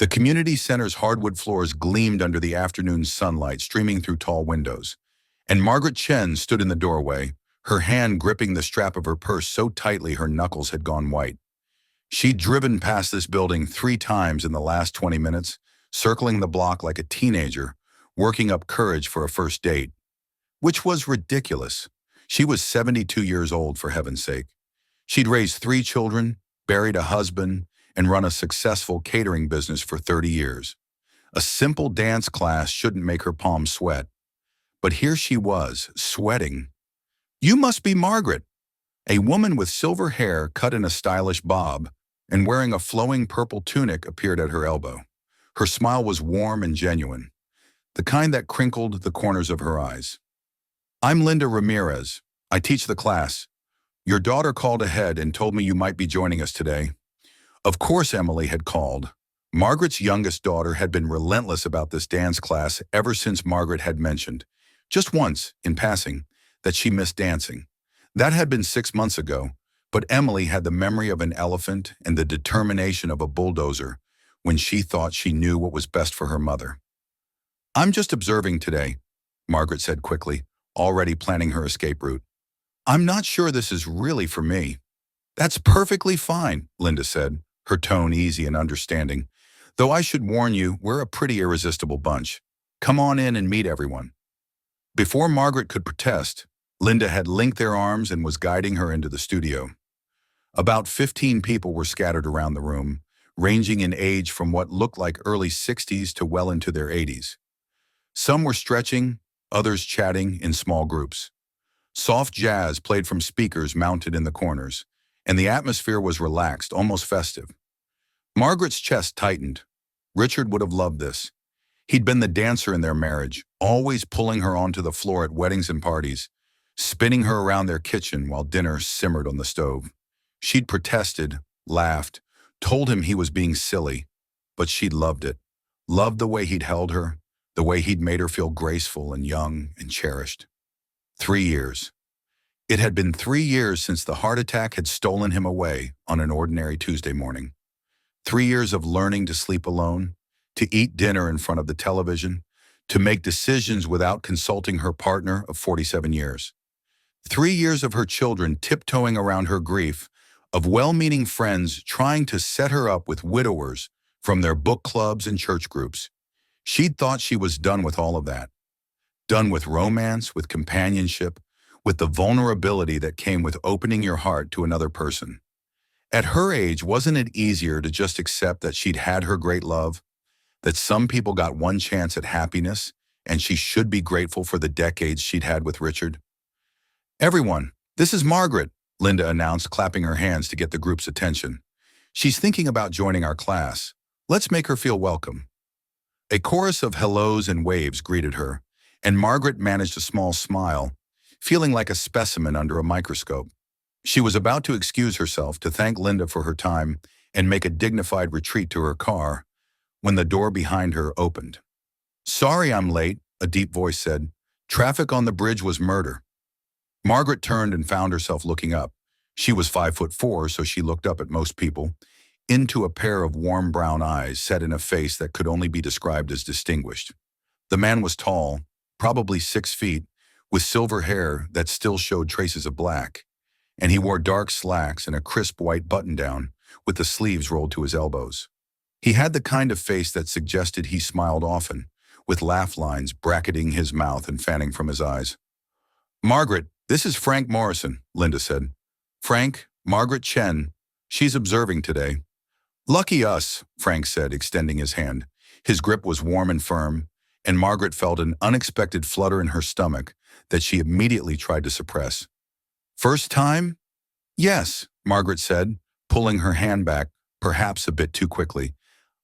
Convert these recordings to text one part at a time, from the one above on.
The community center's hardwood floors gleamed under the afternoon sunlight streaming through tall windows, and Margaret Chen stood in the doorway, her hand gripping the strap of her purse so tightly her knuckles had gone white. She'd driven past this building 3 times in the last 20 minutes, circling the block like a teenager, working up courage for a first date. Which was ridiculous. She was 72 years old, for heaven's sake. She'd raised 3 children, buried a husband, and run a successful catering business for 30 years. A simple dance class shouldn't make her palms sweat. But here she was, sweating. "You must be Margaret." A woman with silver hair cut in a stylish bob and wearing a flowing purple tunic appeared at her elbow. Her smile was warm and genuine, the kind that crinkled the corners of her eyes. "I'm Linda Ramirez. I teach the class. Your daughter called ahead and told me you might be joining us today." Of course Emily had called. Margaret's youngest daughter had been relentless about this dance class ever since Margaret had mentioned, just once, in passing, that she missed dancing. That had been 6 months ago, but Emily had the memory of an elephant and the determination of a bulldozer when she thought she knew what was best for her mother. "I'm just observing today," Margaret said quickly, already planning her escape route. "I'm not sure this is really for me." "That's perfectly fine," Linda said, her tone easy and understanding. "Though I should warn you, we're a pretty irresistible bunch. Come on in and meet everyone." Before Margaret could protest, Linda had linked their arms and was guiding her into the studio. About 15 people were scattered around the room, ranging in age from what looked like early 60s to well into their 80s. Some were stretching, others chatting in small groups. Soft jazz played from speakers mounted in the corners, and the atmosphere was relaxed, almost festive. Margaret's chest tightened. Richard would have loved this. He'd been the dancer in their marriage, always pulling her onto the floor at weddings and parties, spinning her around their kitchen while dinner simmered on the stove. She'd protested, laughed, told him he was being silly, but she'd loved it. Loved the way he'd held her, the way he'd made her feel graceful and young and cherished. 3 years. It had been 3 years since the heart attack had stolen him away on an ordinary Tuesday morning. 3 years of learning to sleep alone, to eat dinner in front of the television, to make decisions without consulting her partner of 47 years. 3 years of her children tiptoeing around her grief, of well-meaning friends trying to set her up with widowers from their book clubs and church groups. She'd thought she was done with all of that. Done with romance, with companionship, with the vulnerability that came with opening your heart to another person. At her age, wasn't it easier to just accept that she'd had her great love, that some people got one chance at happiness, and she should be grateful for the decades she'd had with Richard? "Everyone, this is Margaret," Linda announced, clapping her hands to get the group's attention. "She's thinking about joining our class. Let's make her feel welcome." A chorus of hellos and waves greeted her, and Margaret managed a small smile, feeling like a specimen under a microscope. She was about to excuse herself to thank Linda for her time and make a dignified retreat to her car when the door behind her opened. "Sorry I'm late," a deep voice said. "Traffic on the bridge was murder." Margaret turned and found herself looking up. She was 5'4", so she looked up at most people, into a pair of warm brown eyes set in a face that could only be described as distinguished. The man was tall, probably 6 feet, with silver hair that still showed traces of black, and he wore dark slacks and a crisp white button-down with the sleeves rolled to his elbows. He had the kind of face that suggested he smiled often, with laugh lines bracketing his mouth and fanning from his eyes. "Margaret, this is Frank Morrison," Linda said. "Frank, Margaret Chen. She's observing today." "Lucky us," Frank said, extending his hand. His grip was warm and firm, and Margaret felt an unexpected flutter in her stomach that she immediately tried to suppress. "First time?" "Yes," Margaret said, pulling her hand back, perhaps a bit too quickly.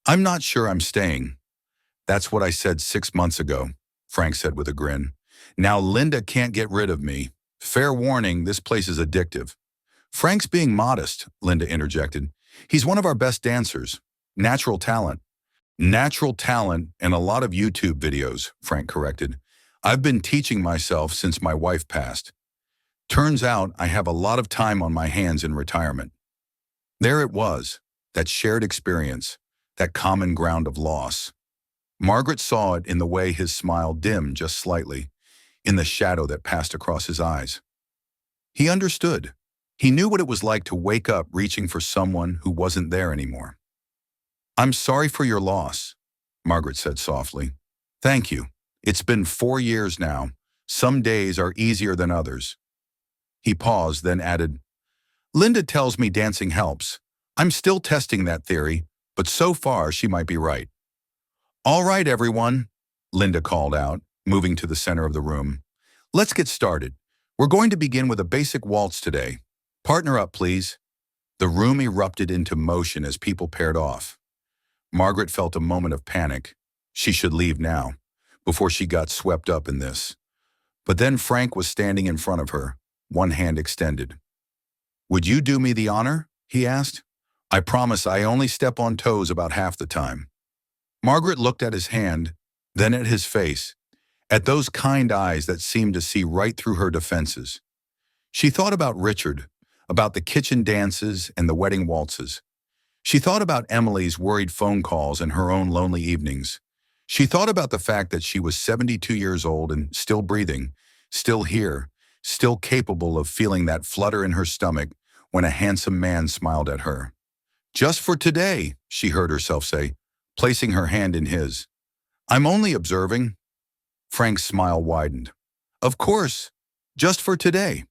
"I'm not sure I'm staying." "That's what I said 6 months ago," Frank said with a grin. "Now Linda can't get rid of me. Fair warning, this place is addictive." "Frank's being modest," Linda interjected. "He's one of our best dancers. Natural talent." "Natural talent and a lot of YouTube videos," Frank corrected. "I've been teaching myself since my wife passed. Turns out I have a lot of time on my hands in retirement." There it was, that shared experience, that common ground of loss. Margaret saw it in the way his smile dimmed just slightly, in the shadow that passed across his eyes. He understood. He knew what it was like to wake up reaching for someone who wasn't there anymore. "I'm sorry for your loss," Margaret said softly. "Thank you. It's been 4 years now. Some days are easier than others." He paused, then added, "Linda tells me dancing helps. I'm still testing that theory, but so far she might be right." "All right, everyone," Linda called out, moving to the center of the room. "Let's get started. We're going to begin with a basic waltz today. Partner up, please." The room erupted into motion as people paired off. Margaret felt a moment of panic. She should leave now, before she got swept up in this. But then Frank was standing in front of her, one hand extended. "Would you do me the honor?" he asked. "I promise I only step on toes about half the time." Margaret looked at his hand, then at his face, at those kind eyes that seemed to see right through her defenses. She thought about Richard, about the kitchen dances and the wedding waltzes. She thought about Emily's worried phone calls and her own lonely evenings. She thought about the fact that she was 72 years old and still breathing, still here, still capable of feeling that flutter in her stomach when a handsome man smiled at her. "Just for today," she heard herself say, placing her hand in his. "I'm only observing." Frank's smile widened. "Of course, just for today."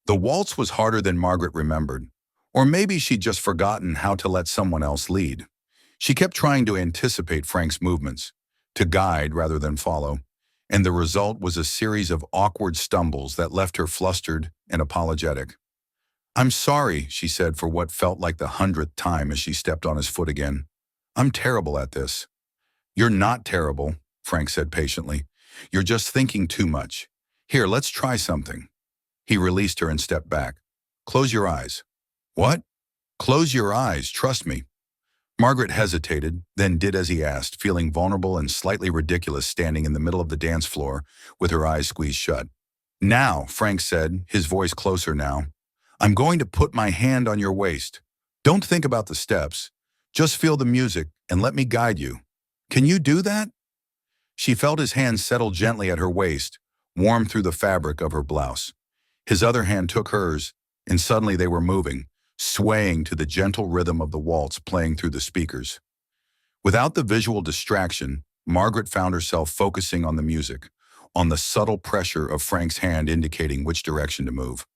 The waltz was harder than Margaret remembered, or maybe she'd just forgotten how to let someone else lead. She kept trying to anticipate Frank's movements, to guide rather than follow, and the result was a series of awkward stumbles that left her flustered and apologetic. "I'm sorry," she said for what felt like the 100th time as she stepped on his foot again. "I'm terrible at this." "You're not terrible," Frank said patiently. "You're just thinking too much. Here, let's try something." He released her and stepped back. "Close your eyes." "What?" "Close your eyes, trust me." Margaret hesitated, then did as he asked, feeling vulnerable and slightly ridiculous standing in the middle of the dance floor with her eyes squeezed shut. "Now," Frank said, his voice closer now, "I'm going to put my hand on your waist. Don't think about the steps. Just feel the music and let me guide you. Can you do that?" She felt his hand settle gently at her waist, warm through the fabric of her blouse. His other hand took hers, and suddenly they were moving, swaying to the gentle rhythm of the waltz playing through the speakers. Without the visual distraction, Margaret found herself focusing on the music, on the subtle pressure of Frank's hand indicating which direction to move.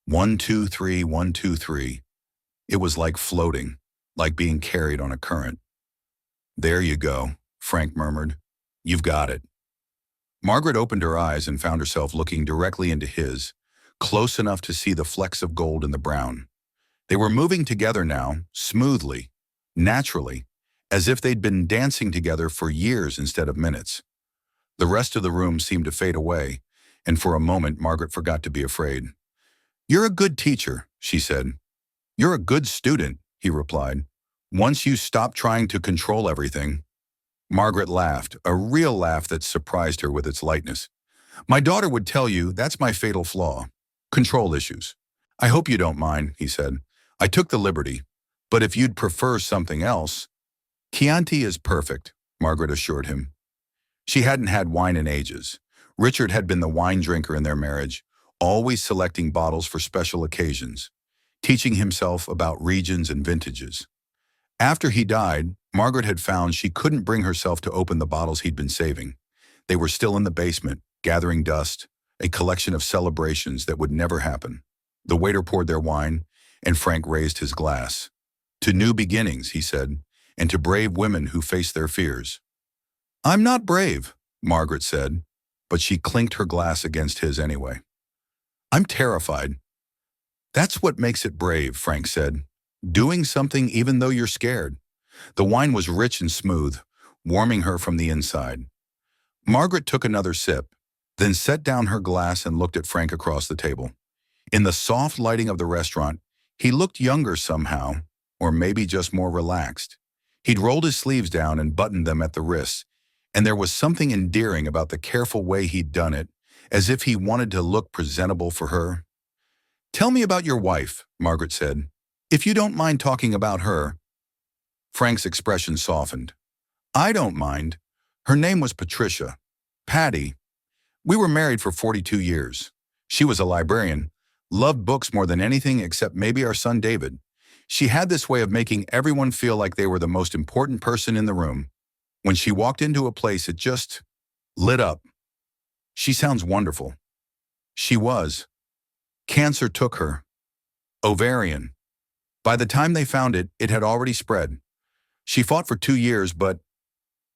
1, 2, 3, 1, 2, 3. It was like floating, like being carried on a current. "There you go," Frank murmured. "You've got it." Margaret opened her eyes and found herself looking directly into his, close enough to see the flecks of gold in the brown. They were moving together now, smoothly, naturally, as if they'd been dancing together for years instead of minutes. The rest of the room seemed to fade away, and for a moment Margaret forgot to be afraid. "You're a good teacher," she said. "You're a good student," he replied. "Once you stop trying to control everything." Margaret laughed, a real laugh that surprised her with its lightness. "My daughter would tell you that's my fatal flaw. Control issues." "I hope you don't mind," he said. "I took the liberty. But if you'd prefer something else—" "Chianti is perfect," Margaret assured him. She hadn't had wine in ages. Richard had been the wine drinker in their marriage, always selecting bottles for special occasions, teaching himself about regions and vintages. After he died, Margaret had found she couldn't bring herself to open the bottles he'd been saving. They were still in the basement, gathering dust, a collection of celebrations that would never happen. The waiter poured their wine, and Frank raised his glass. "To new beginnings," he said, "and to brave women who face their fears." "I'm not brave," Margaret said, but she clinked her glass against his anyway. "I'm terrified." "That's what makes it brave," Frank said. "Doing something even though you're scared." The wine was rich and smooth, warming her from the inside. Margaret took another sip, then set down her glass and looked at Frank across the table. In the soft lighting of the restaurant, he looked younger somehow, or maybe just more relaxed. He'd rolled his sleeves down and buttoned them at the wrists, and there was something endearing about the careful way he'd done it, as if he wanted to look presentable for her. "Tell me about your wife," Margaret said. "If you don't mind talking about her." Frank's expression softened. I don't mind. Her name was Patricia. Patty. We were married for 42 years. She was a librarian, loved books more than anything except maybe our son David. She had this way of making everyone feel like they were the most important person in the room. When she walked into a place, it just lit up. She sounds wonderful. She was. Cancer took her. Ovarian. By the time they found it, it had already spread. She fought for 2 years, but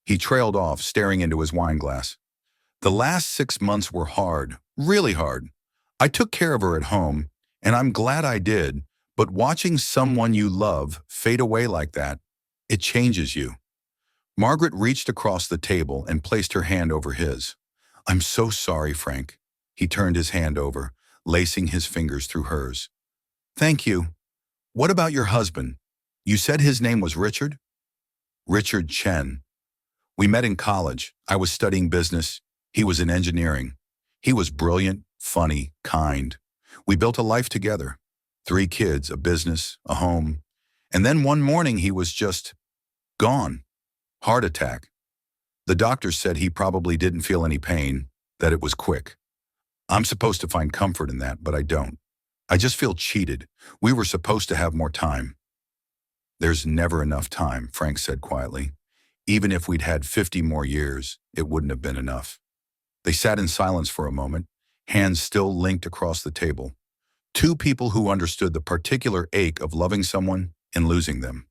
he trailed off, staring into his wine glass. The last 6 months were hard, really hard. I took care of her at home, and I'm glad I did, but watching someone you love fade away like that, it changes you. Margaret reached across the table and placed her hand over his. I'm so sorry, Frank. He turned his hand over, lacing his fingers through hers. Thank you. What about your husband? You said his name was Richard? Richard Chen. We met in college. I was studying business. He was in engineering. He was brilliant, funny, kind. We built a life together. 3 kids, a business, a home. And then one morning he was just gone. Heart attack. The doctor said he probably didn't feel any pain, that it was quick. I'm supposed to find comfort in that, but I don't. I just feel cheated. We were supposed to have more time. There's never enough time, Frank said quietly. Even if we'd had 50 more years, it wouldn't have been enough. They sat in silence for a moment, hands still linked across the table. 2 people who understood the particular ache of loving someone and losing them.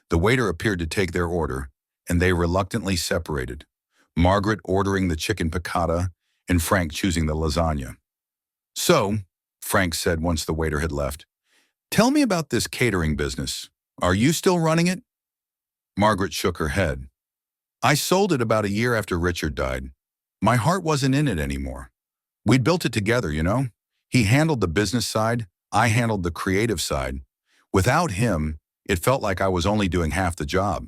The waiter appeared to take their order, and they reluctantly separated, Margaret ordering the chicken piccata and Frank choosing the lasagna. So, Frank said once the waiter had left, tell me about this catering business. Are you still running it? Margaret shook her head. I sold it about a year after Richard died. My heart wasn't in it anymore. We'd built it together, you know? He handled the business side, I handled the creative side. Without him, it felt like I was only doing half the job.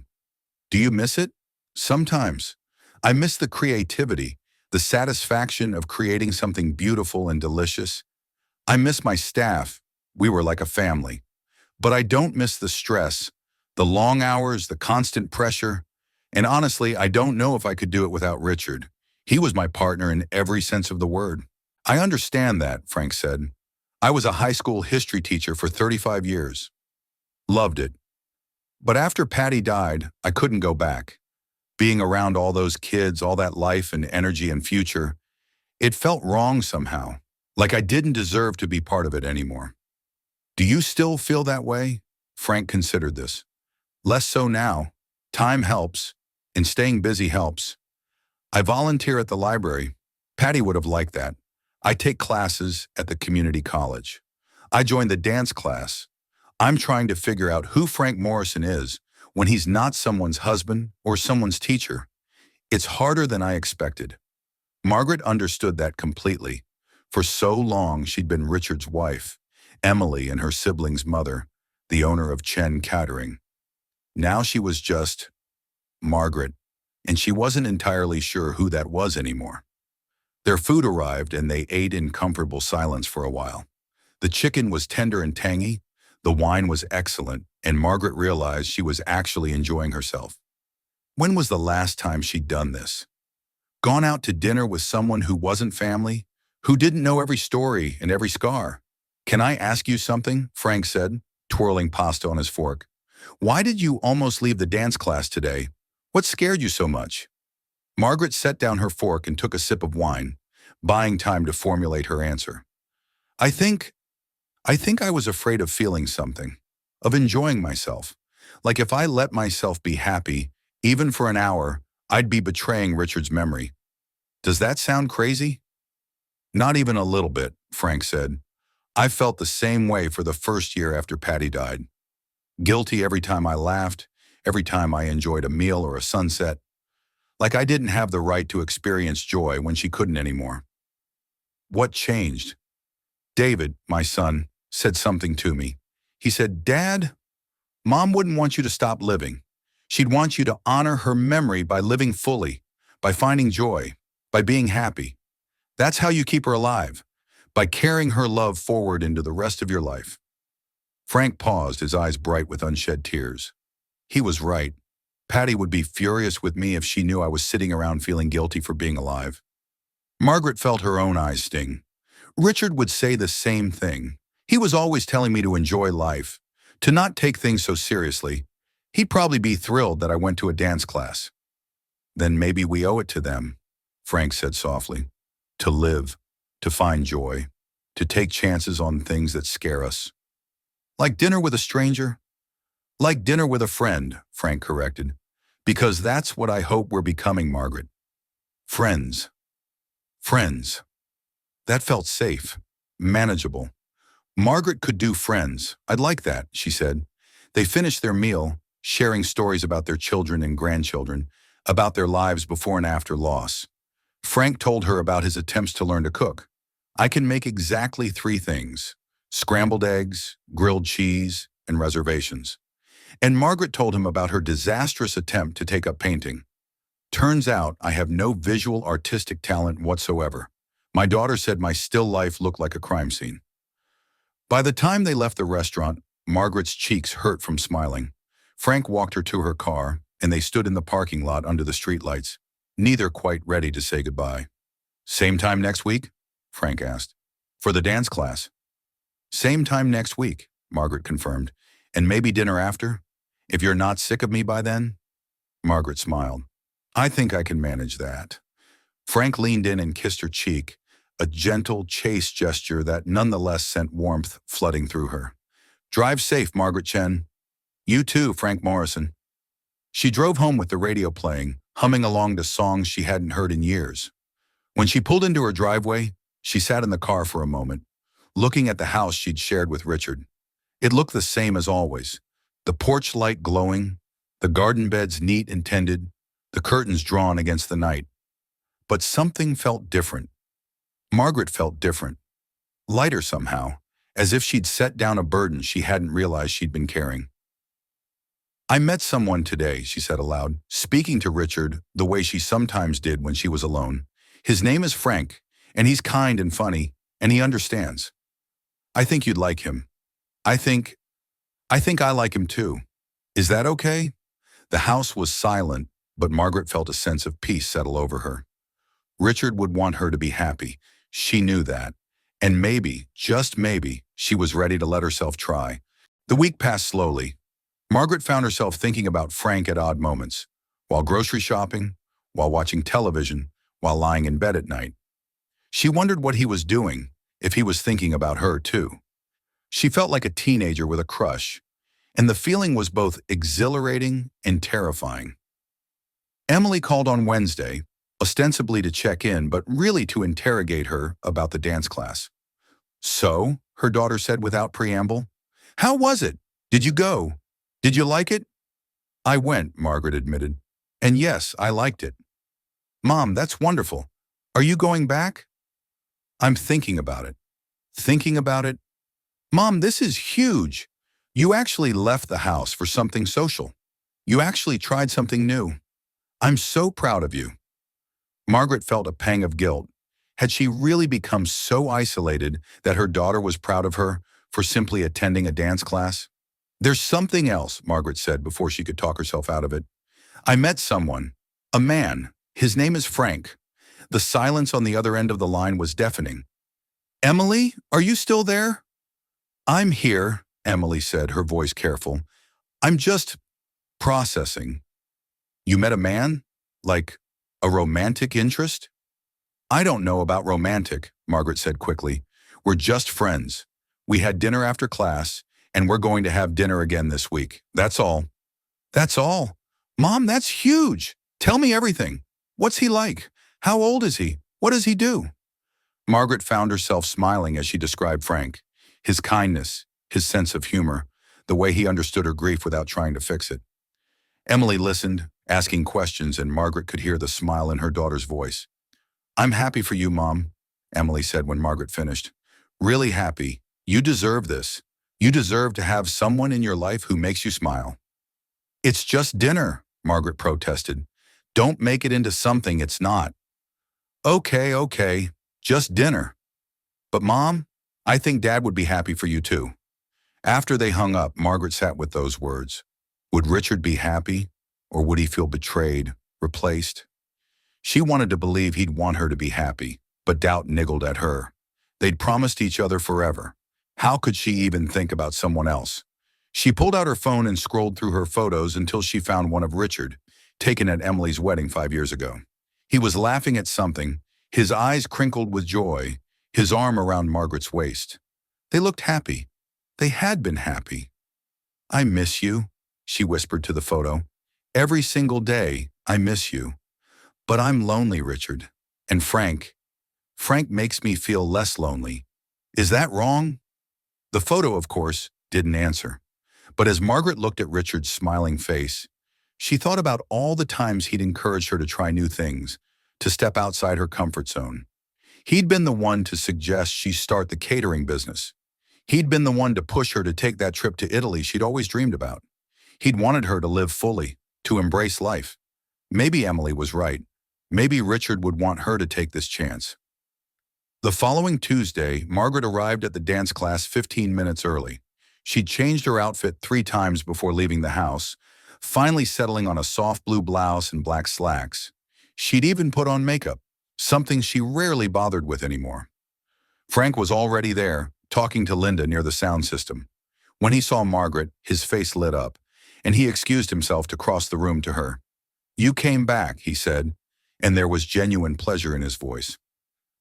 Do you miss it? Sometimes. I miss the creativity, the satisfaction of creating something beautiful and delicious. I miss my staff. We were like a family. But I don't miss the stress, the long hours, the constant pressure. And honestly, I don't know if I could do it without Richard. He was my partner in every sense of the word. I understand that, Frank said. I was a high school history teacher for 35 years. Loved it. But after Patty died, I couldn't go back. Being around all those kids, all that life and energy and future, it felt wrong somehow, like I didn't deserve to be part of it anymore. Do you still feel that way? Frank considered this. Less so now. Time helps, and staying busy helps. I volunteer at the library. Patty would have liked that. I take classes at the community college. I joined the dance class. I'm trying to figure out who Frank Morrison is when he's not someone's husband or someone's teacher. It's harder than I expected. Margaret understood that completely. For so long, she'd been Richard's wife, Emily and her sibling's mother, the owner of Chen Catering. Now she was just Margaret, and she wasn't entirely sure who that was anymore. Their food arrived and they ate in comfortable silence for a while. The chicken was tender and tangy, the wine was excellent, and Margaret realized she was actually enjoying herself. When was the last time she'd done this? Gone out to dinner with someone who wasn't family, who didn't know every story and every scar. Can I ask you something? Frank said, twirling pasta on his fork. Why did you almost leave the dance class today? What scared you so much? Margaret set down her fork and took a sip of wine, buying time to formulate her answer. I think I was afraid of feeling something, of enjoying myself. Like if I let myself be happy, even for an hour, I'd be betraying Richard's memory. Does that sound crazy? Not even a little bit, Frank said. I felt the same way for the first year after Patty died. Guilty every time I laughed, every time I enjoyed a meal or a sunset. Like I didn't have the right to experience joy when she couldn't anymore. What changed? David, my son, said something to me. He said, Dad, Mom wouldn't want you to stop living. She'd want you to honor her memory by living fully, by finding joy, by being happy. That's how you keep her alive, by carrying her love forward into the rest of your life. Frank paused, his eyes bright with unshed tears. He was right. Patty would be furious with me if she knew I was sitting around feeling guilty for being alive. Margaret felt her own eyes sting. Richard would say the same thing. He was always telling me to enjoy life, to not take things so seriously. He'd probably be thrilled that I went to a dance class. Then maybe we owe it to them, Frank said softly. To live, to find joy, to take chances on things that scare us. Like dinner with a stranger? Like dinner with a friend, Frank corrected. Because that's what I hope we're becoming, Margaret. Friends. Friends. That felt safe, manageable. Margaret could do friends. I'd like that, she said. They finished their meal, sharing stories about their children and grandchildren, about their lives before and after loss. Frank told her about his attempts to learn to cook. I can make exactly 3 things: scrambled eggs, grilled cheese, and reservations. And Margaret told him about her disastrous attempt to take up painting. Turns out I have no visual artistic talent whatsoever. My daughter said my still life looked like a crime scene. By the time they left the restaurant, Margaret's cheeks hurt from smiling. Frank walked her to her car, and they stood in the parking lot under the streetlights, neither quite ready to say goodbye. Same time next week? Frank asked. For the dance class. Same time next week, Margaret confirmed. And maybe dinner after? If you're not sick of me by then? Margaret smiled. I think I can manage that. Frank leaned in and kissed her cheek, a gentle, chaste gesture that nonetheless sent warmth flooding through her. Drive safe, Margaret Chen. You too, Frank Morrison. She drove home with the radio playing, humming along to songs she hadn't heard in years. When she pulled into her driveway, she sat in the car for a moment, looking at the house she'd shared with Richard. It looked the same as always. The porch light glowing, the garden beds neat and tended, the curtains drawn against the night. But something felt different. Margaret felt different. Lighter somehow, as if she'd set down a burden she hadn't realized she'd been carrying. I met someone today, she said aloud, speaking to Richard the way she sometimes did when she was alone. His name is Frank, and he's kind and funny, and he understands. I think you'd like him. I think I like him too. Is that okay? The house was silent, but Margaret felt a sense of peace settle over her. Richard would want her to be happy. She knew that. And maybe, just maybe, she was ready to let herself try. The week passed slowly. Margaret found herself thinking about Frank at odd moments, while grocery shopping, while watching television, while lying in bed at night. She wondered what he was doing, if he was thinking about her too. She felt like a teenager with a crush, and the feeling was both exhilarating and terrifying. Emily called on Wednesday, ostensibly to check in, but really to interrogate her about the dance class. So, her daughter said without preamble, how was it? Did you go? Did you like it? I went, Margaret admitted. And yes, I liked it. Mom, that's wonderful. Are you going back? I'm thinking about it. Thinking about it? Mom, this is huge. You actually left the house for something social. You actually tried something new. I'm so proud of you. Margaret felt a pang of guilt. Had she really become so isolated that her daughter was proud of her for simply attending a dance class? There's something else, Margaret said before she could talk herself out of it. I met someone, a man. His name is Frank. The silence on the other end of the line was deafening. Emily, are you still there? I'm here, Emily said, her voice careful. I'm just processing. You met a man? Like a romantic interest? I don't know about romantic, Margaret said quickly. We're just friends. We had dinner after class, and we're going to have dinner again this week. That's all. That's all? Mom, that's huge. Tell me everything. What's he like? How old is he? What does he do? Margaret found herself smiling as she described Frank. His kindness, his sense of humor, the way he understood her grief without trying to fix it. Emily listened, asking questions, and Margaret could hear the smile in her daughter's voice. I'm happy for you, Mom, Emily said when Margaret finished. Really happy. You deserve this. You deserve to have someone in your life who makes you smile. It's just dinner, Margaret protested. Don't make it into something it's not. Okay, just dinner. But Mom, I think Dad would be happy for you too. After they hung up, Margaret sat with those words. Would Richard be happy, or would he feel betrayed, replaced? She wanted to believe he'd want her to be happy, but doubt niggled at her. They'd promised each other forever. How could she even think about someone else? She pulled out her phone and scrolled through her photos until she found one of Richard, taken at Emily's wedding 5 years ago. He was laughing at something, his eyes crinkled with joy, his arm around Margaret's waist. They looked happy. They had been happy. "I miss you," she whispered to the photo. "Every single day, I miss you. But I'm lonely, Richard. And Frank makes me feel less lonely. Is that wrong?" The photo, of course, didn't answer. But as Margaret looked at Richard's smiling face, she thought about all the times he'd encouraged her to try new things, to step outside her comfort zone. He'd been the one to suggest she start the catering business. He'd been the one to push her to take that trip to Italy she'd always dreamed about. He'd wanted her to live fully, to embrace life. Maybe Emily was right. Maybe Richard would want her to take this chance. The following Tuesday, Margaret arrived at the dance class 15 minutes early. She'd changed her outfit 3 times before leaving the house, finally settling on a soft blue blouse and black slacks. She'd even put on makeup, something she rarely bothered with anymore. Frank was already there, talking to Linda near the sound system. When he saw Margaret, his face lit up, and he excused himself to cross the room to her. "You came back," he said, and there was genuine pleasure in his voice.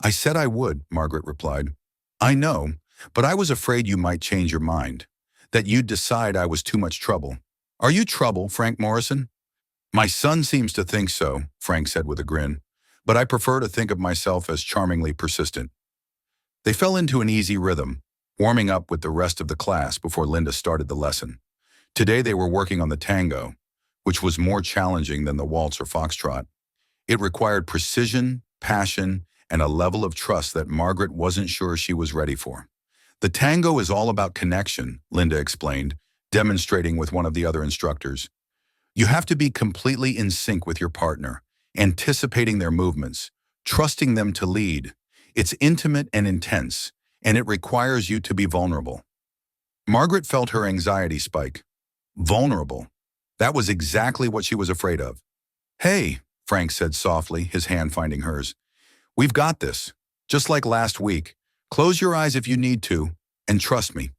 "I said I would," Margaret replied. "I know, but I was afraid you might change your mind, that you'd decide I was too much trouble." "Are you trouble, Frank Morrison?" "My son seems to think so," Frank said with a grin, "but I prefer to think of myself as charmingly persistent." They fell into an easy rhythm, warming up with the rest of the class before Linda started the lesson. Today they were working on the tango, which was more challenging than the waltz or foxtrot. It required precision, passion, and a level of trust that Margaret wasn't sure she was ready for. "The tango is all about connection," Linda explained, demonstrating with one of the other instructors. "You have to be completely in sync with your partner, anticipating their movements, trusting them to lead. It's intimate and intense, and it requires you to be vulnerable." Margaret felt her anxiety spike. Vulnerable. That was exactly what she was afraid of. "Hey," Frank said softly, his hand finding hers. "We've got this. Just like last week. Close your eyes if you need to, and trust me."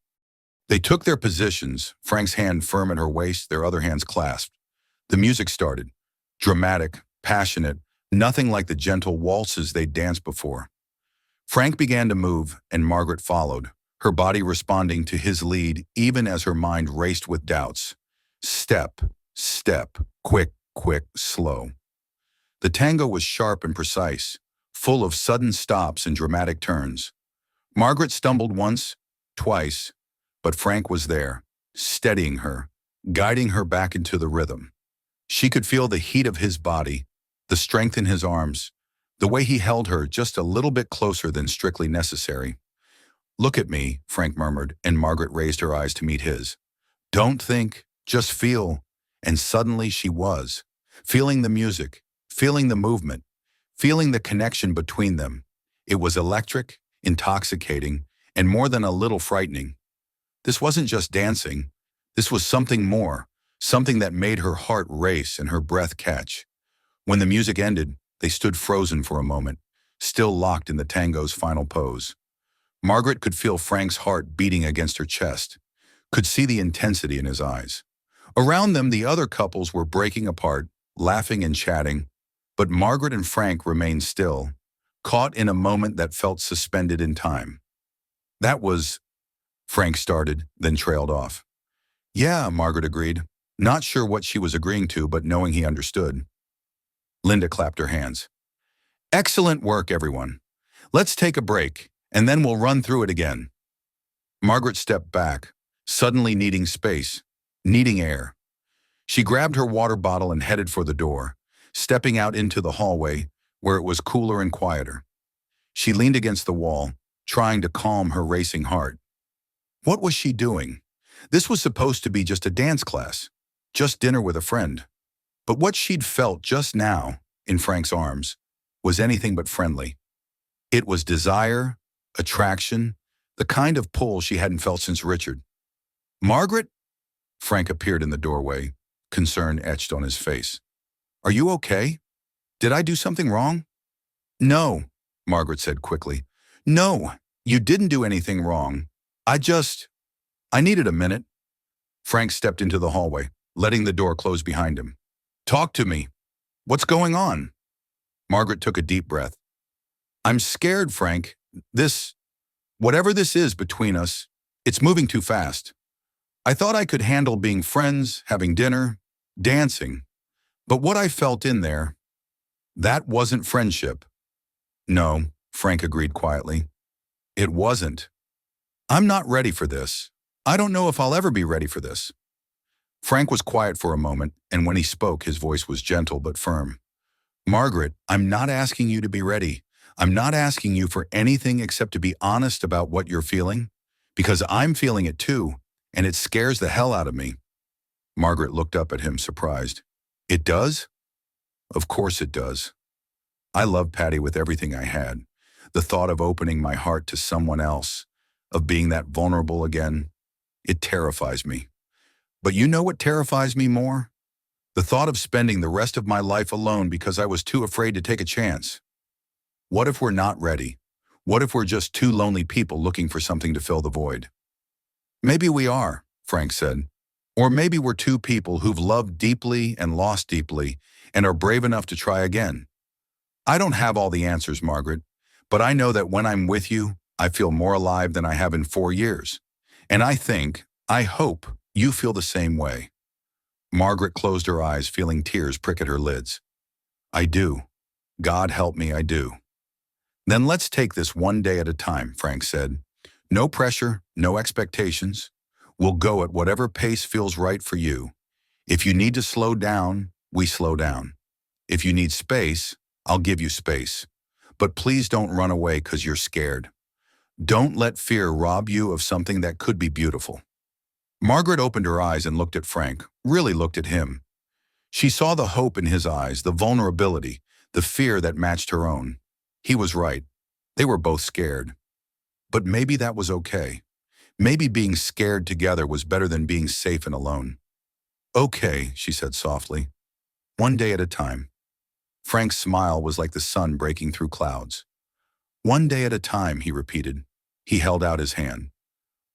They took their positions, Frank's hand firm at her waist, their other hands clasped. The music started. Dramatic, passionate, nothing like the gentle waltzes they'd danced before. Frank began to move, and Margaret followed, her body responding to his lead even as her mind raced with doubts. Step, step, quick, quick, slow. The tango was sharp and precise, full of sudden stops and dramatic turns. Margaret stumbled once, twice, but Frank was there, steadying her, guiding her back into the rhythm. She could feel the heat of his body, the strength in his arms, the way he held her just a little bit closer than strictly necessary. "Look at me," Frank murmured, and Margaret raised her eyes to meet his. "Don't think, just feel." And suddenly she was, feeling the music, feeling the movement, feeling the connection between them. It was electric, intoxicating, and more than a little frightening. This wasn't just dancing. This was something more, something that made her heart race and her breath catch. When the music ended, they stood frozen for a moment, still locked in the tango's final pose. Margaret could feel Frank's heart beating against her chest, could see the intensity in his eyes. Around them, the other couples were breaking apart, laughing and chatting, but Margaret and Frank remained still, caught in a moment that felt suspended in time. "That was," Frank started, then trailed off. "Yeah," Margaret agreed, not sure what she was agreeing to, but knowing he understood. Linda clapped her hands. "Excellent work, everyone. Let's take a break, and then we'll run through it again." Margaret stepped back, suddenly needing space, needing air. She grabbed her water bottle and headed for the door, stepping out into the hallway where it was cooler and quieter. She leaned against the wall, trying to calm her racing heart. What was she doing? This was supposed to be just a dance class, just dinner with a friend. But what she'd felt just now, in Frank's arms, was anything but friendly. It was desire, attraction, the kind of pull she hadn't felt since Richard. "Margaret?" Frank appeared in the doorway, concern etched on his face. Are you okay? Did I do something wrong? No, Margaret said quickly. No, you didn't do anything wrong. I needed a minute. Frank stepped into the hallway, letting the door close behind him. Talk to me. What's going on? Margaret took a deep breath. I'm scared, Frank. Whatever this is between us, it's moving too fast. I thought I could handle being friends, having dinner, dancing. But what I felt in there, that wasn't friendship. No, Frank agreed quietly. It wasn't. I'm not ready for this. I don't know if I'll ever be ready for this. Frank was quiet for a moment, and when he spoke, his voice was gentle but firm. Margaret, I'm not asking you to be ready. I'm not asking you for anything except to be honest about what you're feeling, because I'm feeling it too, and it scares the hell out of me. Margaret looked up at him, surprised. It does? Of course it does. I love Patty with everything I had. The thought of opening my heart to someone else, of being that vulnerable again, it terrifies me. But you know what terrifies me more? The thought of spending the rest of my life alone because I was too afraid to take a chance. What if we're not ready? What if we're just two lonely people looking for something to fill the void? Maybe we are, Frank said. Or maybe we're two people who've loved deeply and lost deeply and are brave enough to try again. I don't have all the answers, Margaret, but I know that when I'm with you, I feel more alive than I have in 4 years. And I hope you feel the same way. Margaret closed her eyes, feeling tears prick at her lids. I do. God help me, I do. Then let's take this one day at a time, Frank said. No pressure, no expectations. We'll go at whatever pace feels right for you. If you need to slow down, we slow down. If you need space, I'll give you space. But please don't run away because you're scared. Don't let fear rob you of something that could be beautiful. Margaret opened her eyes and looked at Frank, really looked at him. She saw the hope in his eyes, the vulnerability, the fear that matched her own. He was right. They were both scared. But maybe that was okay. Maybe being scared together was better than being safe and alone. Okay, she said softly. One day at a time. Frank's smile was like the sun breaking through clouds. One day at a time, he repeated. He held out his hand.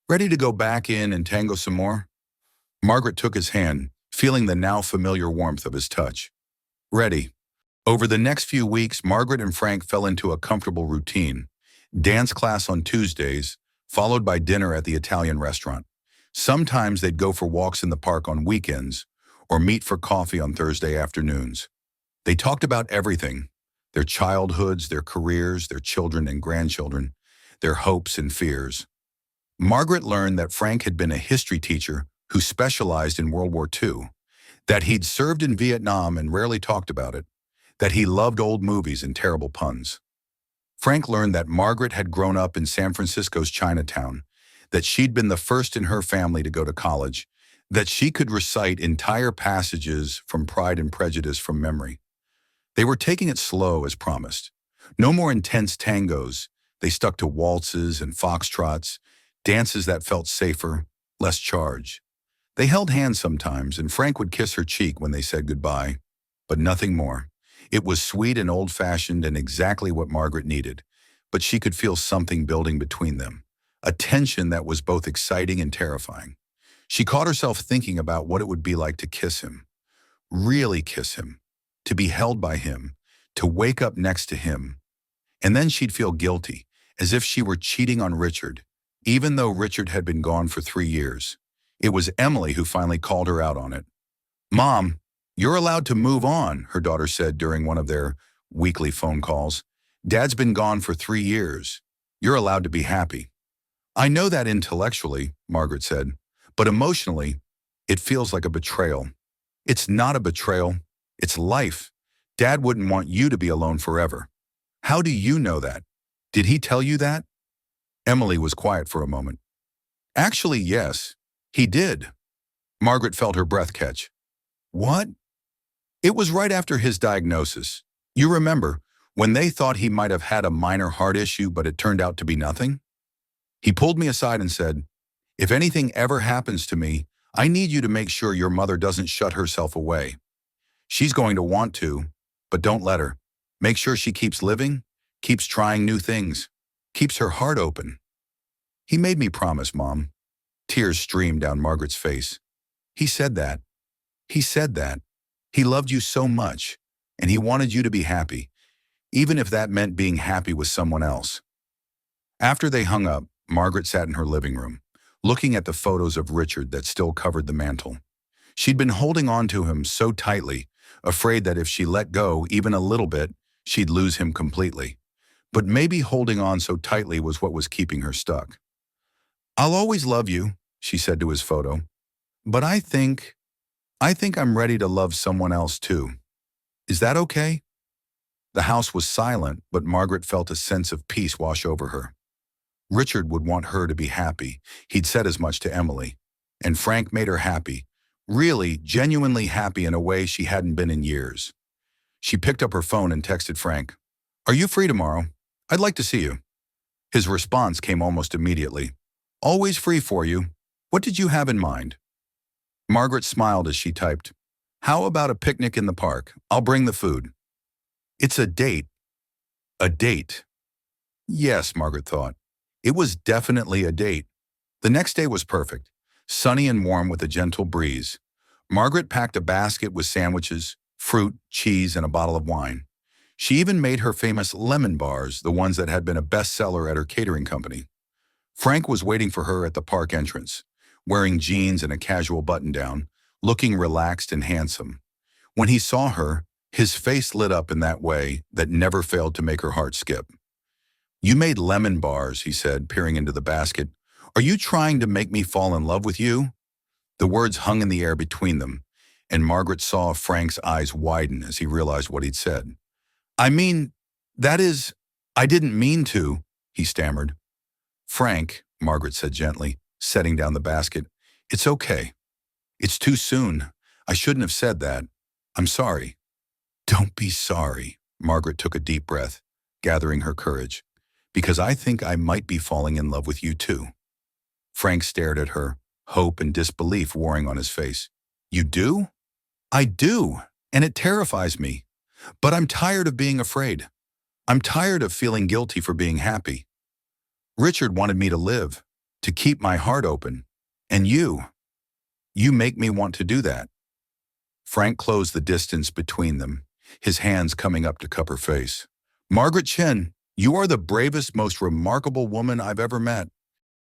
Ready to go back in and tango some more? Margaret took his hand, feeling the now familiar warmth of his touch. Ready. Over the next few weeks, Margaret and Frank fell into a comfortable routine. Dance class on Tuesdays, followed by dinner at the Italian restaurant. Sometimes they'd go for walks in the park on weekends, or meet for coffee on Thursday afternoons. They talked about everything, their childhoods, their careers, their children and grandchildren, their hopes and fears. Margaret learned that Frank had been a history teacher who specialized in World War II, that he'd served in Vietnam and rarely talked about it, that he loved old movies and terrible puns. Frank learned that Margaret had grown up in San Francisco's Chinatown, that she'd been the first in her family to go to college, that she could recite entire passages from Pride and Prejudice from memory. They were taking it slow as promised. No more intense tangos. They stuck to waltzes and foxtrots, dances that felt safer, less charged. They held hands sometimes, and Frank would kiss her cheek when they said goodbye, but nothing more. It was sweet and old-fashioned and exactly what Margaret needed, but she could feel something building between them, a tension that was both exciting and terrifying. She caught herself thinking about what it would be like to kiss him, really kiss him, to be held by him, to wake up next to him. And then she'd feel guilty, as if she were cheating on Richard, even though Richard had been gone for 3 years. It was Emily who finally called her out on it. Mom, you're allowed to move on, her daughter said during one of their weekly phone calls. Dad's been gone for 3 years. You're allowed to be happy. I know that intellectually, Margaret said, but emotionally, it feels like a betrayal. It's not a betrayal. It's life. Dad wouldn't want you to be alone forever. How do you know that? Did he tell you that? Emily was quiet for a moment. Actually, yes, he did. Margaret felt her breath catch. What? It was right after his diagnosis. You remember, when they thought he might have had a minor heart issue, but it turned out to be nothing? He pulled me aside and said, if anything ever happens to me, I need you to make sure your mother doesn't shut herself away. She's going to want to, but don't let her. Make sure she keeps living, keeps trying new things, keeps her heart open. He made me promise, Mom. Tears streamed down Margaret's face. He said that. He said that. He loved you so much, and he wanted you to be happy, even if that meant being happy with someone else. After they hung up, Margaret sat in her living room, looking at the photos of Richard that still covered the mantel. She'd been holding on to him so tightly, afraid that if she let go even a little bit, she'd lose him completely. But maybe holding on so tightly was what was keeping her stuck. "I'll always love you," she said to his photo. "But I think I'm ready to love someone else too. Is that okay?" The house was silent, but Margaret felt a sense of peace wash over her. Richard would want her to be happy. He'd said as much to Emily. And Frank made her happy. Really, genuinely happy in a way she hadn't been in years. She picked up her phone and texted Frank, "Are you free tomorrow? I'd like to see you." His response came almost immediately. "Always free for you. What did you have in mind?" Margaret smiled as she typed, "How about a picnic in the park? I'll bring the food." It's a date. A date. Yes, Margaret thought. It was definitely a date. The next day was perfect, sunny and warm with a gentle breeze. Margaret packed a basket with sandwiches, fruit, cheese, and a bottle of wine. She even made her famous lemon bars, the ones that had been a bestseller at her catering company. Frank was waiting for her at the park entrance, wearing jeans and a casual button-down, looking relaxed and handsome. When he saw her, his face lit up in that way that never failed to make her heart skip. "You made lemon bars," he said, peering into the basket. "Are you trying to make me fall in love with you?" The words hung in the air between them, and Margaret saw Frank's eyes widen as he realized what he'd said. "I mean, I didn't mean to," he stammered. "Frank," Margaret said gently, setting down the basket, "it's okay. It's too soon. I shouldn't have said that. I'm sorry." "Don't be sorry." Margaret took a deep breath, gathering her courage. "Because I think I might be falling in love with you too." Frank stared at her, hope and disbelief warring on his face. "You do?" "I do, and it terrifies me. But I'm tired of being afraid. I'm tired of feeling guilty for being happy. Richard wanted me to live, to keep my heart open. And you make me want to do that." Frank closed the distance between them, his hands coming up to cup her face. "Margaret Chen, you are the bravest, most remarkable woman I've ever met."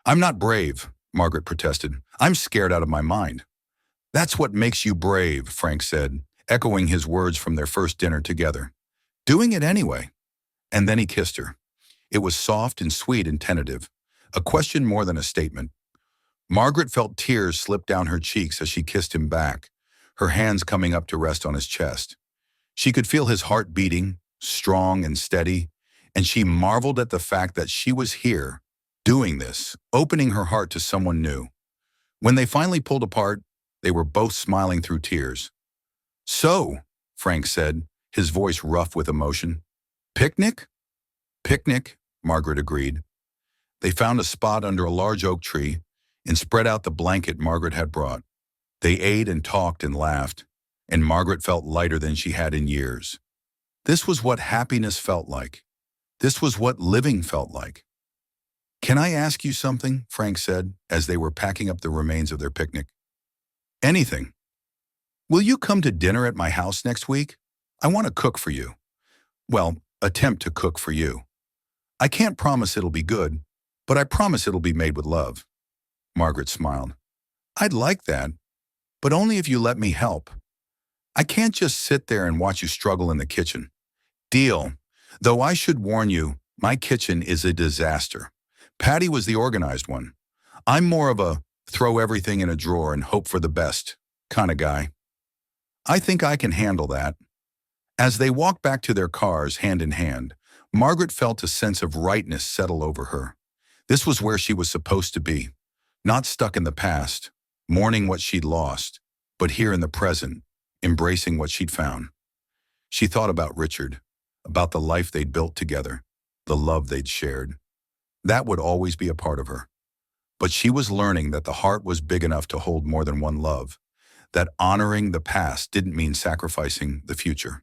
"I'm not brave," Margaret protested. "I'm scared out of my mind." "That's what makes you brave," Frank said, echoing his words from their first dinner together. "Doing it anyway." And then he kissed her. It was soft and sweet and tentative, a question more than a statement. Margaret felt tears slip down her cheeks as she kissed him back, her hands coming up to rest on his chest. She could feel his heart beating, strong and steady, and she marveled at the fact that she was here, doing this, opening her heart to someone new. When they finally pulled apart, they were both smiling through tears. "So," Frank said, his voice rough with emotion. "Picnic?" "Picnic," Margaret agreed. They found a spot under a large oak tree and spread out the blanket Margaret had brought. They ate and talked and laughed, and Margaret felt lighter than she had in years. This was what happiness felt like. This was what living felt like. "Can I ask you something?" Frank said, as they were packing up the remains of their picnic. "Anything. Will you come to dinner at my house next week? I want to cook for you. Well, attempt to cook for you. I can't promise it'll be good, but I promise it'll be made with love." Margaret smiled. "I'd like that, but only if you let me help. I can't just sit there and watch you struggle in the kitchen." "Deal. Though I should warn you, my kitchen is a disaster. Patty was the organized one. I'm more of a throw everything in a drawer and hope for the best kind of guy. I think I can handle that." As they walked back to their cars hand in hand, Margaret felt a sense of rightness settle over her. This was where she was supposed to be, not stuck in the past, mourning what she'd lost, but here in the present, embracing what she'd found. She thought about Richard, about the life they'd built together, the love they'd shared. That would always be a part of her. But she was learning that the heart was big enough to hold more than one love, that honoring the past didn't mean sacrificing the future.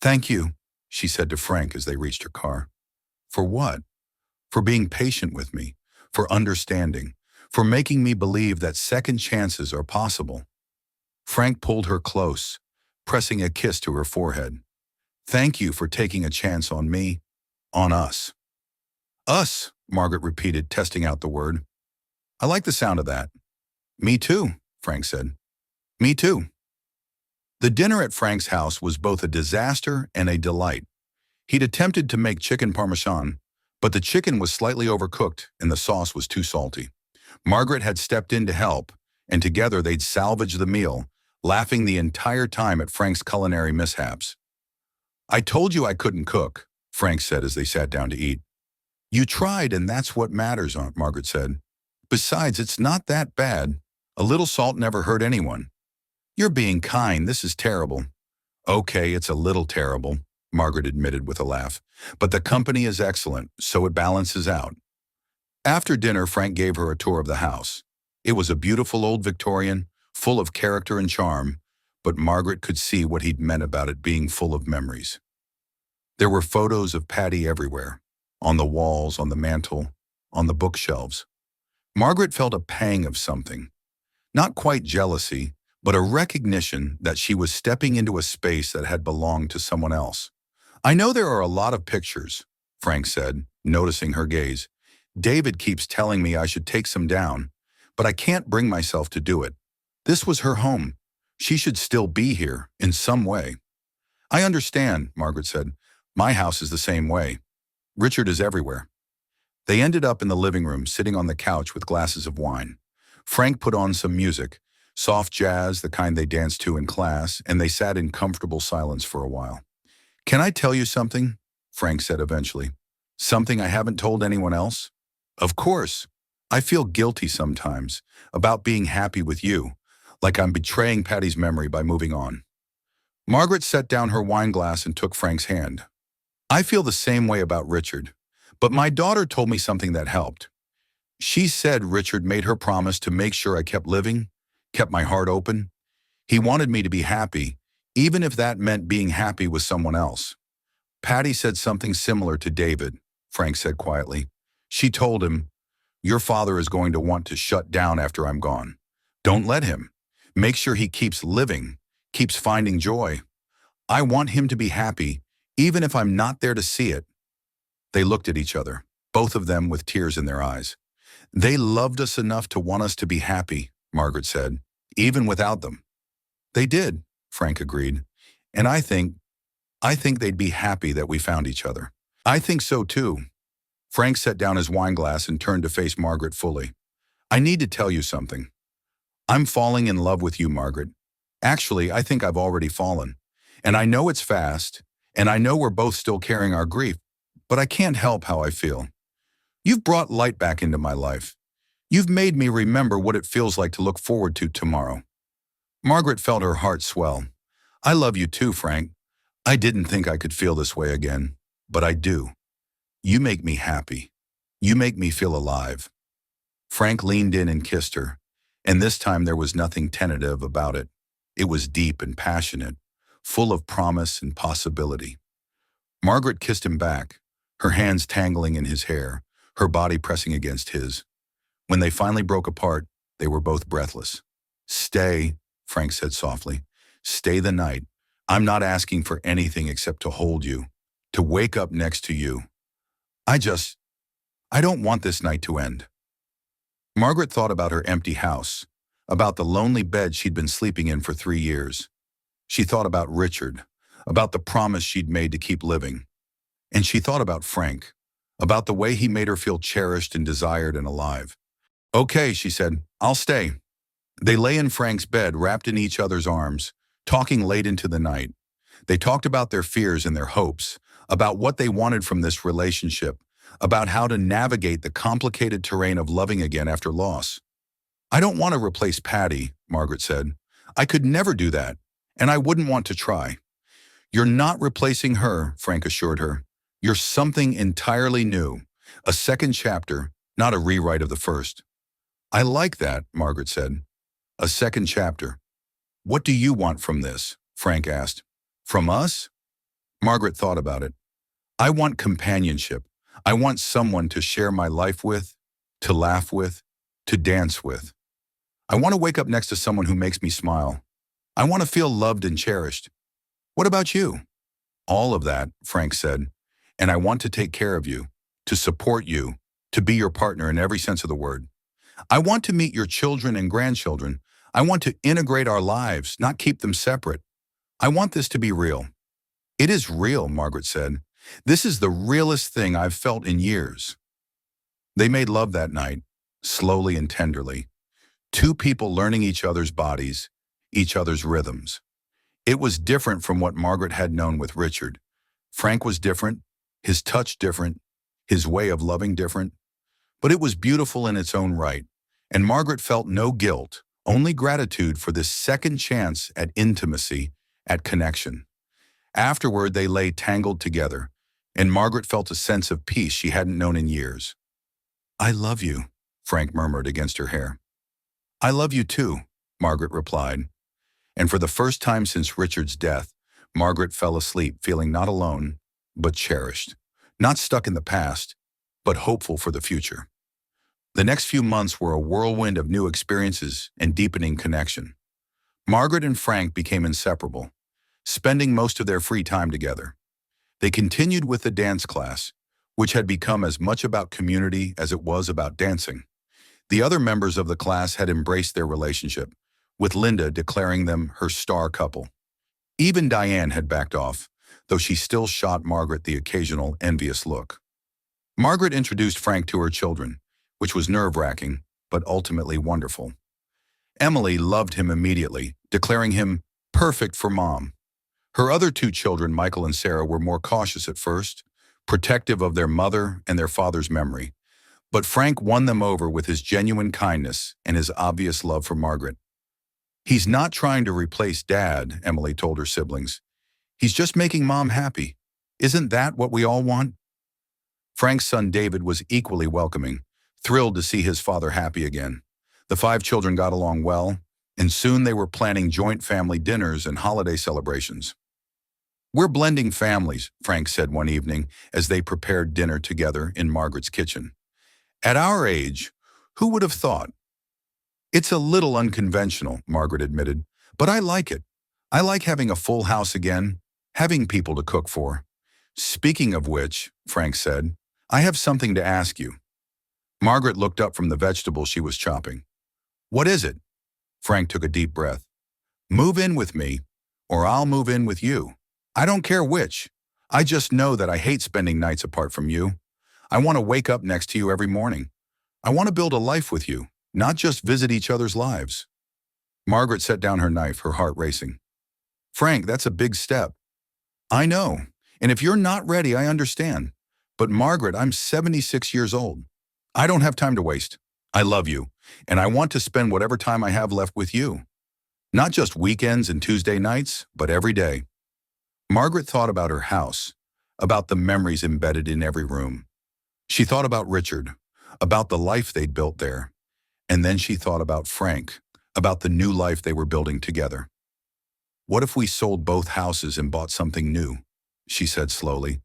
"Thank you," she said to Frank as they reached her car. "For what?" "For being patient with me, for understanding, for making me believe that second chances are possible." Frank pulled her close, pressing a kiss to her forehead. "Thank you for taking a chance on me, on us." "Us," Margaret repeated, testing out the word. "I like the sound of that." "Me too," Frank said. "Me too." The dinner at Frank's house was both a disaster and a delight. He'd attempted to make chicken parmesan, but the chicken was slightly overcooked and the sauce was too salty. Margaret had stepped in to help, and together they'd salvaged the meal, laughing the entire time at Frank's culinary mishaps. "I told you I couldn't cook," Frank said as they sat down to eat. "You tried, and that's what matters," Aunt Margaret said. "Besides, it's not that bad. A little salt never hurt anyone." "You're being kind. This is terrible." "Okay, it's a little terrible," Margaret admitted with a laugh. "But the company is excellent, so it balances out." After dinner, Frank gave her a tour of the house. It was a beautiful old Victorian, full of character and charm, but Margaret could see what he'd meant about it being full of memories. There were photos of Patty everywhere, on the walls, on the mantel, on the bookshelves. Margaret felt a pang of something. Not quite jealousy, but a recognition that she was stepping into a space that had belonged to someone else. "I know there are a lot of pictures," Frank said, noticing her gaze. "David keeps telling me I should take some down, but I can't bring myself to do it. This was her home. She should still be here, in some way." "I understand," Margaret said. "My house is the same way. Richard is everywhere." They ended up in the living room, sitting on the couch with glasses of wine. Frank put on some music, soft jazz, the kind they danced to in class, and they sat in comfortable silence for a while. "Can I tell you something?" Frank said eventually. "Something I haven't told anyone else?" "Of course. I feel guilty sometimes about being happy with you, like I'm betraying Patty's memory by moving on." Margaret set down her wine glass and took Frank's hand. "I feel the same way about Richard, but my daughter told me something that helped. She said Richard made her promise to make sure I kept living, kept my heart open. He wanted me to be happy, even if that meant being happy with someone else." "Patty said something similar to David," Frank said quietly. "She told him, 'Your father is going to want to shut down after I'm gone. Don't let him. Make sure he keeps living, keeps finding joy. I want him to be happy, even if I'm not there to see it.'" They looked at each other, both of them with tears in their eyes. "They loved us enough to want us to be happy," Margaret said, "even without them." "They did," Frank agreed. "And I think they'd be happy that we found each other." "I think so too." Frank set down his wine glass and turned to face Margaret fully. "I need to tell you something. I'm falling in love with you, Margaret. Actually, I think I've already fallen. And I know it's fast, and I know we're both still carrying our grief, but I can't help how I feel. You've brought light back into my life. You've made me remember what it feels like to look forward to tomorrow." Margaret felt her heart swell. "I love you too, Frank. I didn't think I could feel this way again, but I do. You make me happy. You make me feel alive." Frank leaned in and kissed her, and this time there was nothing tentative about it. It was deep and passionate, full of promise and possibility. Margaret kissed him back, her hands tangling in his hair, her body pressing against his. When they finally broke apart, they were both breathless. "Stay," Frank said softly. "Stay the night. I'm not asking for anything except to hold you, to wake up next to you. I don't want this night to end." Margaret thought about her empty house, about the lonely bed she'd been sleeping in for 3 years. She thought about Richard, about the promise she'd made to keep living. And she thought about Frank, about the way he made her feel cherished and desired and alive. "Okay," she said, "I'll stay." They lay in Frank's bed, wrapped in each other's arms, talking late into the night. They talked about their fears and their hopes, about what they wanted from this relationship, about how to navigate the complicated terrain of loving again after loss. "I don't want to replace Patty," Margaret said. "I could never do that, and I wouldn't want to try." "You're not replacing her," Frank assured her. "You're something entirely new, a second chapter, not a rewrite of the first." I like that, Margaret said. A second chapter. What do you want from this? Frank asked. From us? Margaret thought about it. I want companionship. I want someone to share my life with, to laugh with, to dance with. I want to wake up next to someone who makes me smile. I want to feel loved and cherished. What about you? All of that, Frank said. And I want to take care of you, to support you, to be your partner in every sense of the word. I want to meet your children and grandchildren. I want to integrate our lives, not keep them separate. I want this to be real. It is real, Margaret said. This is the realest thing I've felt in years. They made love that night, slowly and tenderly. Two people learning each other's bodies, each other's rhythms. It was different from what Margaret had known with Richard. Frank was different, his touch different, his way of loving different. But it was beautiful in its own right, and Margaret felt no guilt, only gratitude for this second chance at intimacy, at connection. Afterward, they lay tangled together, and Margaret felt a sense of peace she hadn't known in years. I love you, Frank murmured against her hair. I love you too, Margaret replied. And for the first time since Richard's death, Margaret fell asleep feeling not alone, but cherished. Not stuck in the past, but hopeful for the future. The next few months were a whirlwind of new experiences and deepening connection. Margaret and Frank became inseparable, spending most of their free time together. They continued with the dance class, which had become as much about community as it was about dancing. The other members of the class had embraced their relationship, with Linda declaring them her star couple. Even Diane had backed off, though she still shot Margaret the occasional envious look. Margaret introduced Frank to her children, which was nerve-wracking, but ultimately wonderful. Emily loved him immediately, declaring him perfect for mom. Her other two children, Michael and Sarah, were more cautious at first, protective of their mother and their father's memory. But Frank won them over with his genuine kindness and his obvious love for Margaret. He's not trying to replace Dad, Emily told her siblings. He's just making Mom happy. Isn't that what we all want? Frank's son David was equally welcoming, thrilled to see his father happy again. The 5 children got along well, and soon they were planning joint family dinners and holiday celebrations. We're blending families, Frank said one evening as they prepared dinner together in Margaret's kitchen. At our age, who would have thought? It's a little unconventional, Margaret admitted, but I like it. I like having a full house again, having people to cook for. Speaking of which, Frank said, I have something to ask you. Margaret looked up from the vegetables she was chopping. What is it? Frank took a deep breath. Move in with me, or I'll move in with you. I don't care which. I just know that I hate spending nights apart from you. I want to wake up next to you every morning. I want to build a life with you, not just visit each other's lives. Margaret set down her knife, her heart racing. Frank, that's a big step. I know, and if you're not ready, I understand. But Margaret, I'm 76 years old. I don't have time to waste. I love you, and I want to spend whatever time I have left with you. Not just weekends and Tuesday nights, but every day. Margaret thought about her house, about the memories embedded in every room. She thought about Richard, about the life they'd built there. And then she thought about Frank, about the new life they were building together. What if we sold both houses and bought something new? She said slowly.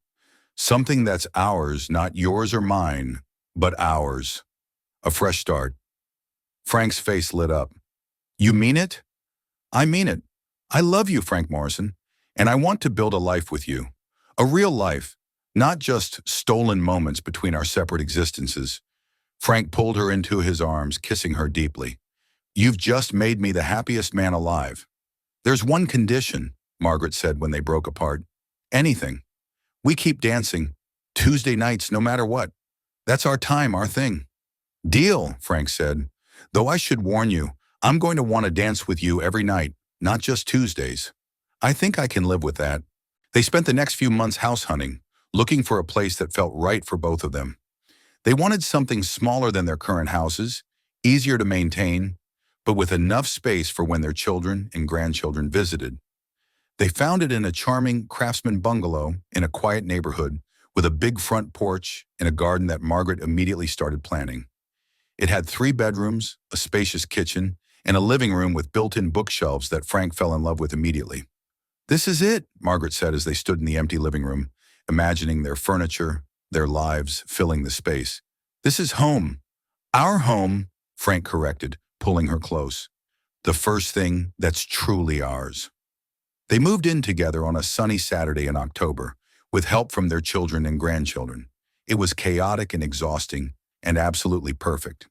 Something that's ours, not yours or mine, but ours. A fresh start. Frank's face lit up. You mean it? I mean it. I love you, Frank Morrison, and I want to build a life with you. A real life, not just stolen moments between our separate existences. Frank pulled her into his arms, kissing her deeply. You've just made me the happiest man alive. There's one condition, Margaret said when they broke apart. Anything. We keep dancing. Tuesday nights, no matter what. That's our time, our thing. Deal, Frank said. Though I should warn you, I'm going to want to dance with you every night, not just Tuesdays. I think I can live with that. They spent the next few months house hunting, looking for a place that felt right for both of them. They wanted something smaller than their current houses, easier to maintain, but with enough space for when their children and grandchildren visited. They found it in a charming craftsman bungalow in a quiet neighborhood with a big front porch and a garden that Margaret immediately started planning. It had 3 bedrooms, a spacious kitchen, and a living room with built-in bookshelves that Frank fell in love with immediately. "This is it," Margaret said as they stood in the empty living room, imagining their furniture, their lives filling the space. "This is home. Our home," Frank corrected, pulling her close. "The first thing that's truly ours." They moved in together on a sunny Saturday in October, with help from their children and grandchildren. It was chaotic and exhausting, and absolutely perfect.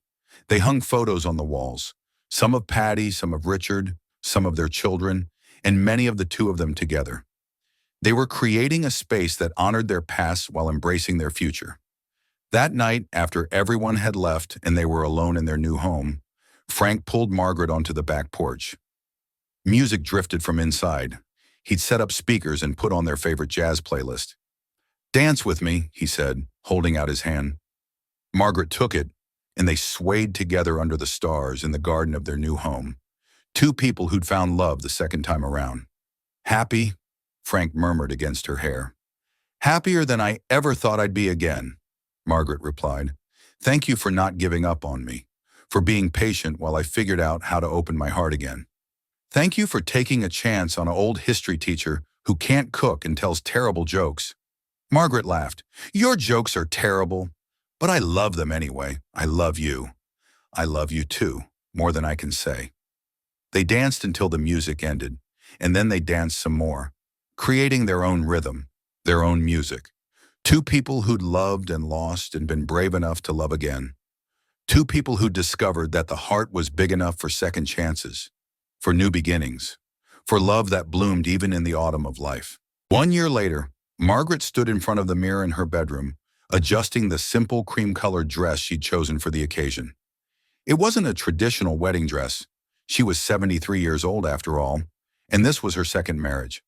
They hung photos on the walls, some of Patty, some of Richard, some of their children, and many of the two of them together. They were creating a space that honored their past while embracing their future. That night, after everyone had left and they were alone in their new home, Frank pulled Margaret onto the back porch. Music drifted from inside. He'd set up speakers and put on their favorite jazz playlist. "Dance with me," he said, holding out his hand. Margaret took it, and they swayed together under the stars in the garden of their new home. Two people who'd found love the second time around. "Happy?" Frank murmured against her hair. "Happier than I ever thought I'd be again," Margaret replied. "Thank you for not giving up on me, for being patient while I figured out how to open my heart again. Thank you for taking a chance on an old history teacher who can't cook and tells terrible jokes." Margaret laughed. "Your jokes are terrible, but I love them anyway. I love you. I love you too, more than I can say." They danced until the music ended, and then they danced some more, creating their own rhythm, their own music. Two people who'd loved and lost and been brave enough to love again. Two people who discovered that the heart was big enough for second chances, for new beginnings, for love that bloomed even in the autumn of life. 1 year later, Margaret stood in front of the mirror in her bedroom, adjusting the simple cream-colored dress she'd chosen for the occasion. It wasn't a traditional wedding dress. She was 73 years old after all, and this was her second marriage.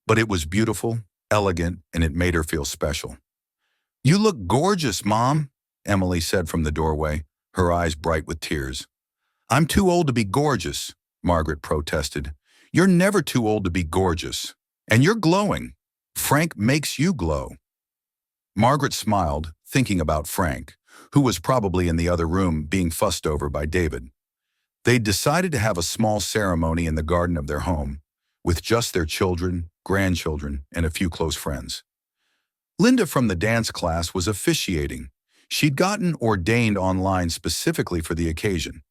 But it was beautiful, elegant, and it made her feel special. "You look gorgeous, Mom," Emily said from the doorway, her eyes bright with tears. "I'm too old to be gorgeous," Margaret protested. "You're never too old to be gorgeous. And you're glowing. Frank makes you glow." Margaret smiled, thinking about Frank, who was probably in the other room being fussed over by David. They'd decided to have a small ceremony in the garden of their home, with just their children, grandchildren, and a few close friends. Linda from the dance class was officiating. She'd gotten ordained online specifically for the occasion.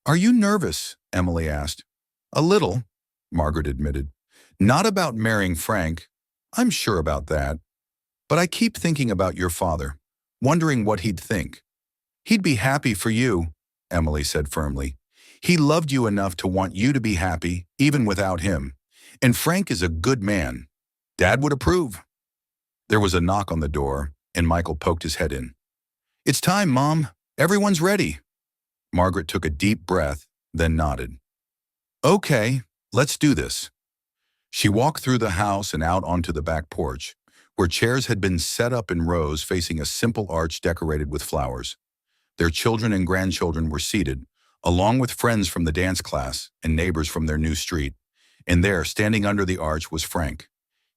"Are you nervous?" Emily asked. "A little," Margaret admitted. "Not about marrying Frank. I'm sure about that. But I keep thinking about your father, wondering what he'd think." "He'd be happy for you," Emily said firmly. "He loved you enough to want you to be happy, even without him. And Frank is a good man. Dad would approve." There was a knock on the door, and Michael poked his head in. "It's time, Mom. Everyone's ready." Margaret took a deep breath, then nodded. "Okay, let's do this." She walked through the house and out onto the back porch, where chairs had been set up in rows facing a simple arch decorated with flowers. Their children and grandchildren were seated, along with friends from the dance class and neighbors from their new street. And there, standing under the arch, was Frank.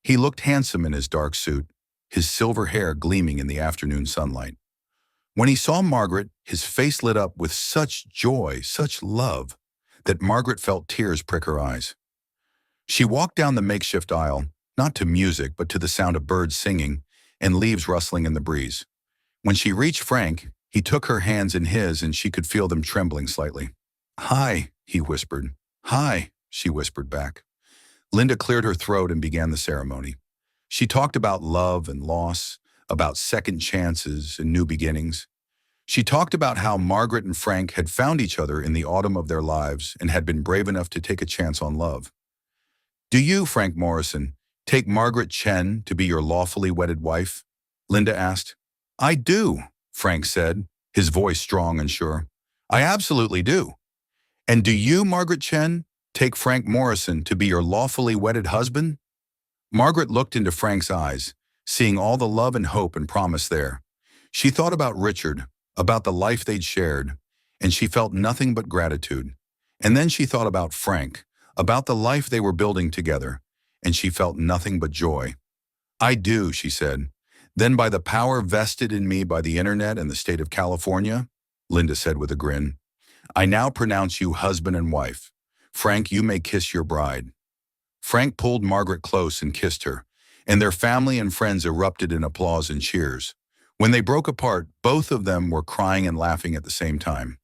He looked handsome in his dark suit, his silver hair gleaming in the afternoon sunlight. When he saw Margaret, his face lit up with such joy, such love, that Margaret felt tears prick her eyes. She walked down the makeshift aisle, not to music, but to the sound of birds singing and leaves rustling in the breeze. When she reached Frank, he took her hands in his and she could feel them trembling slightly. "Hi," he whispered. "Hi," she whispered back. Linda cleared her throat and began the ceremony. She talked about love and loss, about second chances and new beginnings. She talked about how Margaret and Frank had found each other in the autumn of their lives and had been brave enough to take a chance on love. "Do you, Frank Morrison, take Margaret Chen to be your lawfully wedded wife?" Linda asked. "I do," Frank said, his voice strong and sure. "I absolutely do." "And do you, Margaret Chen, take Frank Morrison to be your lawfully wedded husband?" Margaret looked into Frank's eyes, seeing all the love and hope and promise there. She thought about Richard, about the life they'd shared, and she felt nothing but gratitude. And then she thought about Frank, about the life they were building together, and she felt nothing but joy. "I do," she said. "Then by the power vested in me by the internet and the state of California," Linda said with a grin. "I now pronounce you husband and wife. Frank, you may kiss your bride." Frank pulled Margaret close and kissed her, and their family and friends erupted in applause and cheers. When they broke apart, both of them were crying and laughing at the same time.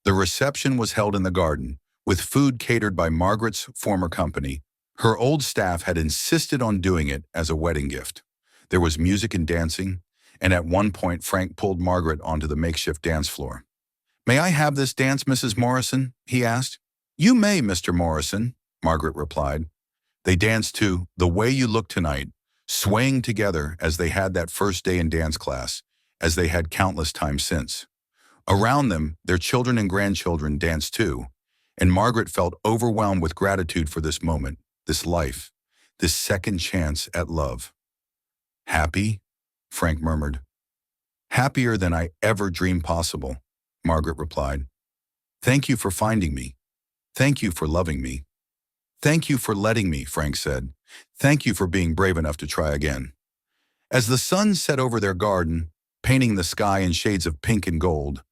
The reception was held in the garden, with food catered by Margaret's former company. Her old staff had insisted on doing it as a wedding gift. There was music and dancing, and at one point Frank pulled Margaret onto the makeshift dance floor. "May I have this dance, Mrs. Morrison?" he asked. "You may, Mr. Morrison," Margaret replied. They danced to "The Way You Look Tonight," swaying together as they had that first day in dance class, as they had countless times since. Around them, their children and grandchildren danced too, and Margaret felt overwhelmed with gratitude for this moment, this life, this second chance at love. "Happy?" Frank murmured. "Happier than I ever dreamed possible," Margaret replied. "Thank you for finding me. Thank you for loving me. Thank you for letting me," Frank said. "Thank you for being brave enough to try again." As the sun set over their garden, painting the sky in shades of pink and gold,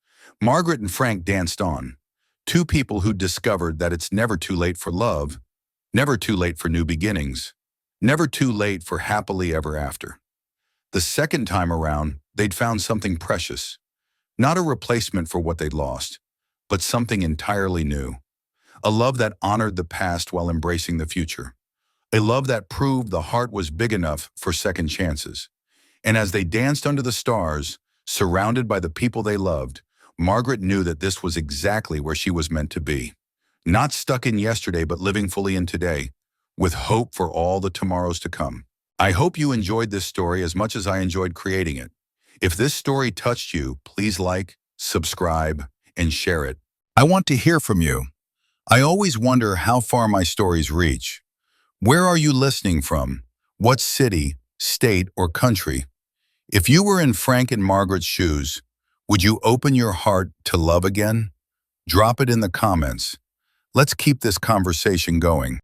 Margaret and Frank danced on, two people who discovered that it's never too late for love, never too late for new beginnings, never too late for happily ever after. The second time around, they'd found something precious, not a replacement for what they'd lost, but something entirely new. A love that honored the past while embracing the future. A love that proved the heart was big enough for second chances. And as they danced under the stars, surrounded by the people they loved, Margaret knew that this was exactly where she was meant to be. Not stuck in yesterday, but living fully in today, with hope for all the tomorrows to come. I hope you enjoyed this story as much as I enjoyed creating it. If this story touched you, please like, subscribe, and share it. I want to hear from you. I always wonder how far my stories reach. Where are you listening from? What city, state, or country? If you were in Frank and Margaret's shoes, would you open your heart to love again? Drop it in the comments. Let's keep this conversation going.